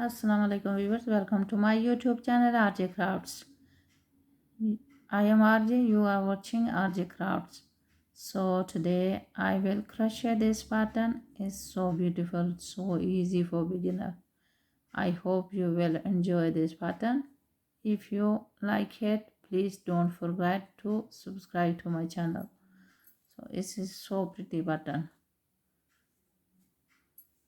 Assalamu alaikum viewers, welcome to my YouTube channel RJ Crafts. I am RJ, you are watching RJ Crafts. So today I will crochet this pattern. It's so beautiful, so easy for beginner. I hope you will enjoy this pattern. If you like it, please don't forget to subscribe to my channel. So this is so pretty pattern.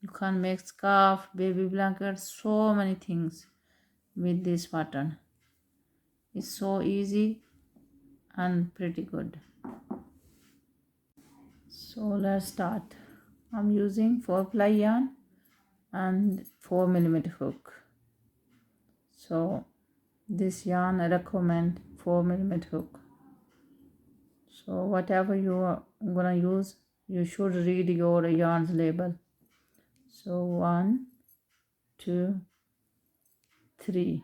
You can make scarf, baby blanket, so many things with this pattern. It's so easy and pretty good. So let's start. I'm using 4-ply yarn and 4mm hook. So this yarn I recommend 4mm hook. So whatever you are gonna use, you should read your yarn's label. So 1, 2, 3.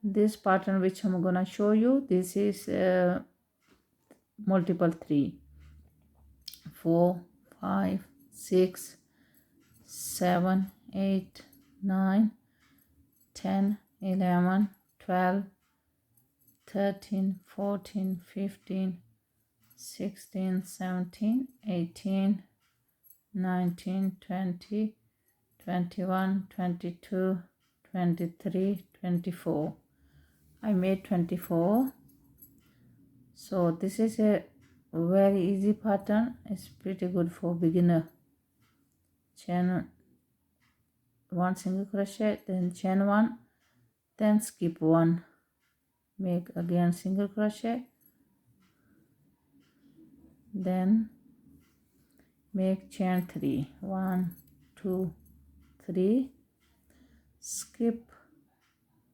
This pattern which I'm gonna show you, this is multiple 3. 4, 5, 6, 7, 8, 9, 10, 11, 12, 13, 14, 15, 16, 17, 18, 19, 20, 21, 22, 23, 24. I made 24. So this is a very easy pattern. It's pretty good for beginner. Chain 1 single crochet, then chain 1, then skip 1, make again single crochet, then make chain 3, 1, 2, 3, skip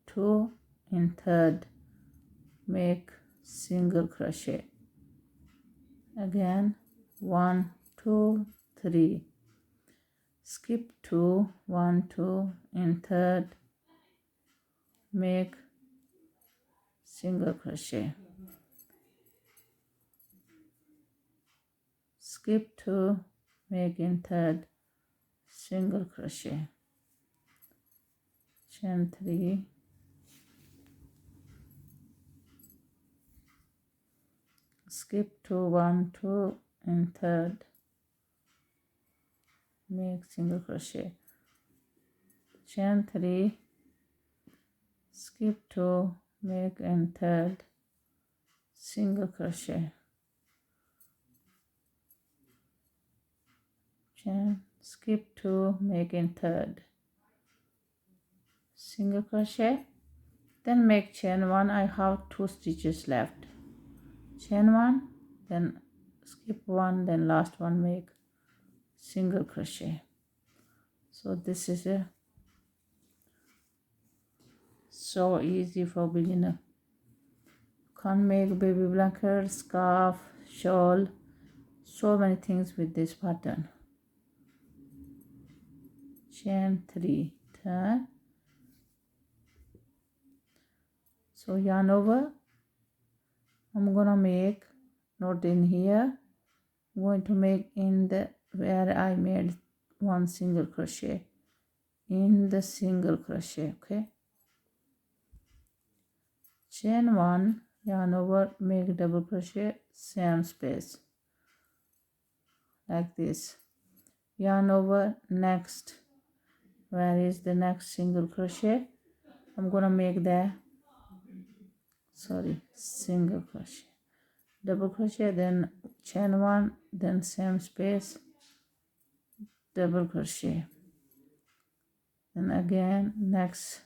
2 in third, make single crochet, again 1, 2, 3, skip 2, 1, 2 in third, make single crochet, skip 2, make in third, single crochet, chain 3, skip 2, 1, 2 in third, make single crochet, chain 3, skip 2, make in third, single crochet, chain, skip 2, make in third, single crochet, then make chain 1. I have 2 stitches left, chain 1, then skip 1, then last one make single crochet. So this is a so easy for beginner. Can make baby blanket, scarf, shawl, so many things with this pattern. Chain 3, turn. So yarn over. I'm gonna make not in here. I'm going to make in the where I made 1 single crochet, in the single crochet. Okay, chain 1, yarn over, make double crochet, same space like this, yarn over, next, where is the next single crochet, I'm gonna make the single crochet, double crochet, then chain 1, then same space, double crochet, and again next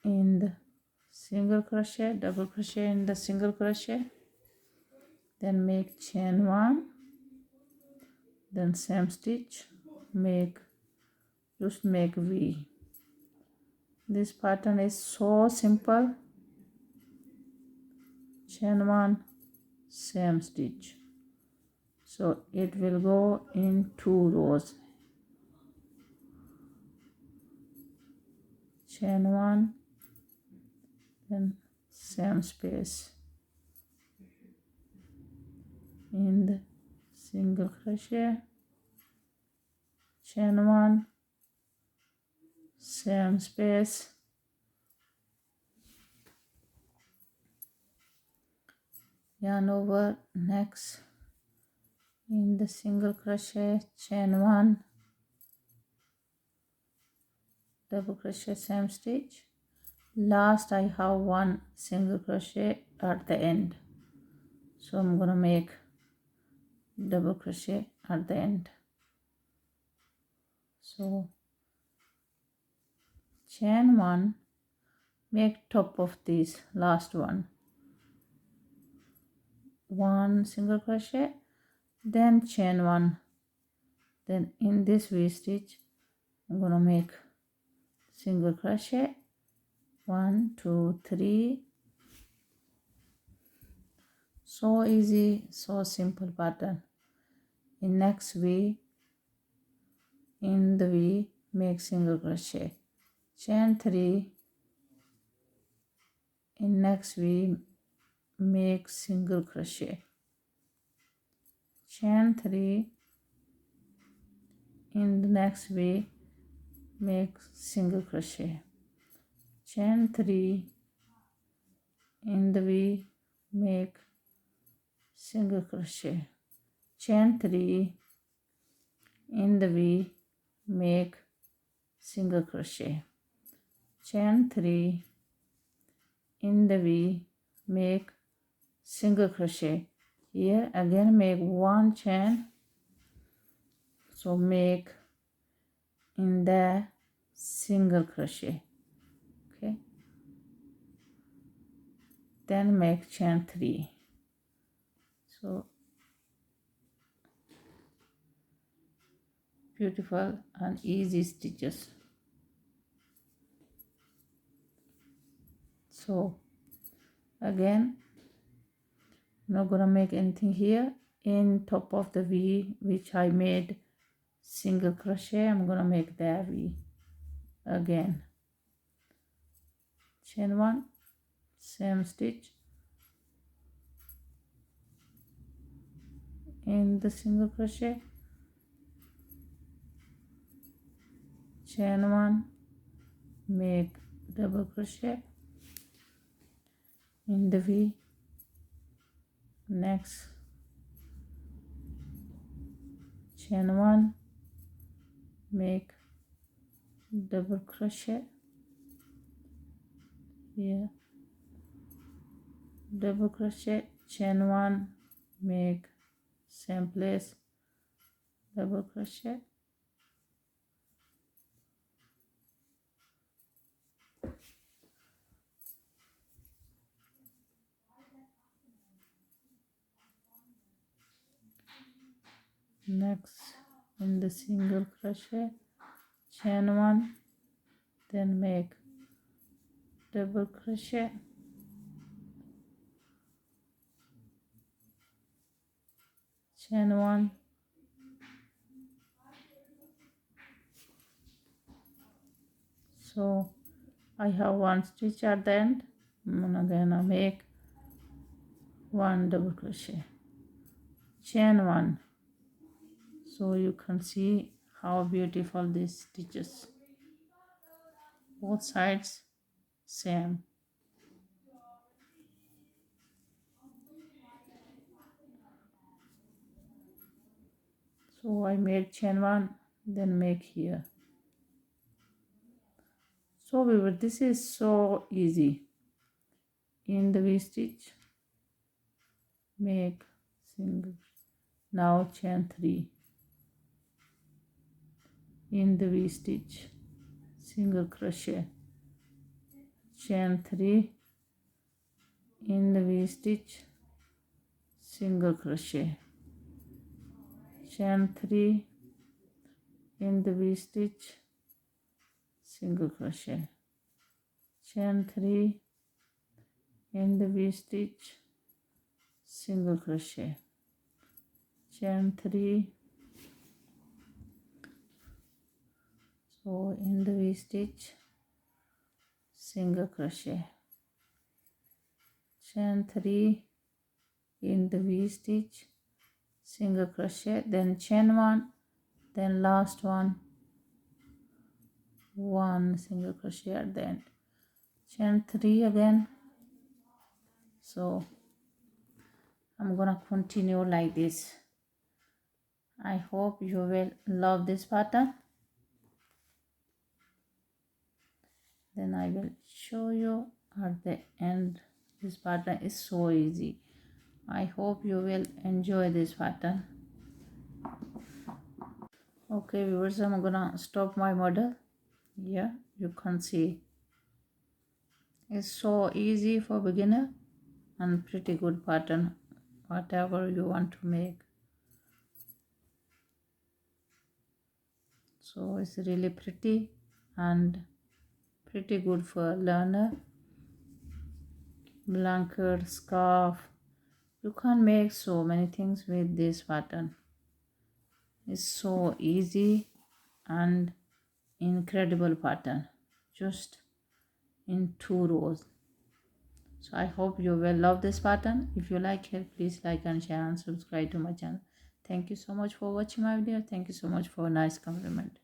in the single crochet, double crochet in the single crochet, then make chain 1, then same stitch, make just make V. This pattern is so simple. Chain 1, same stitch, so it will go in 2 rows, chain 1, then same space in the single crochet, chain 1, same space, yarn over, next in the single crochet, chain 1, double crochet, same stitch. Last I have one single crochet at the end, so I'm gonna make double crochet at the end. So chain 1, make top of this last one single crochet, then chain 1, then in this V stitch I'm gonna make single crochet, 1 2 3. So easy, so simple pattern. In next V, in the V, make single crochet, chain 3, in next V, make single crochet, chain 3, in the next V, make single crochet, chain 3, in the V, make single crochet, chain 3, in the V, make single crochet, chain 3, in the V, make single crochet. Here again make one chain, so make in the single crochet, okay, then make chain 3. So beautiful and easy stitches. So again, I'm not gonna make anything here. In top of the V which I made single crochet, I'm gonna make the V again, chain 1, same stitch, in the single crochet, chain 1, make double crochet, in the V, next chain 1, make double crochet, here double crochet, chain 1, make same place, double crochet, next in the single crochet, chain 1, then make double crochet, chain 1, so I have one stitch at the end. I'm gonna make one double crochet, chain 1, so you can see how beautiful these stitches, both sides same. So I made chain 1, then make here. So this is so easy. In the V stitch, make single, now chain 3, in the V stitch, single crochet, chain 3, in the V stitch, single crochet, chain 3, in the V stitch, single crochet, chain 3, in the V stitch, single crochet, chain 3, so in the V stitch, single crochet, chain 3, in the V stitch, single crochet, then chain 1, then last one, 1 single crochet at the end, chain 3 again. So I'm gonna continue like this. I hope you will love this pattern. Then I will show you at the end. This pattern is so easy. I hope you will enjoy this pattern. Okay viewers, I'm gonna stop my model. Yeah, you can see it's so easy for beginner and pretty good pattern, whatever you want to make. So it's really pretty and pretty good for learner. Blanket, scarf, you can make so many things with this pattern. It's so easy and incredible pattern, just in 2 rows. So I hope you will love this pattern. If you like it, please like and share and subscribe to my channel. Thank you so much for watching my video. Thank you so much for a nice compliment.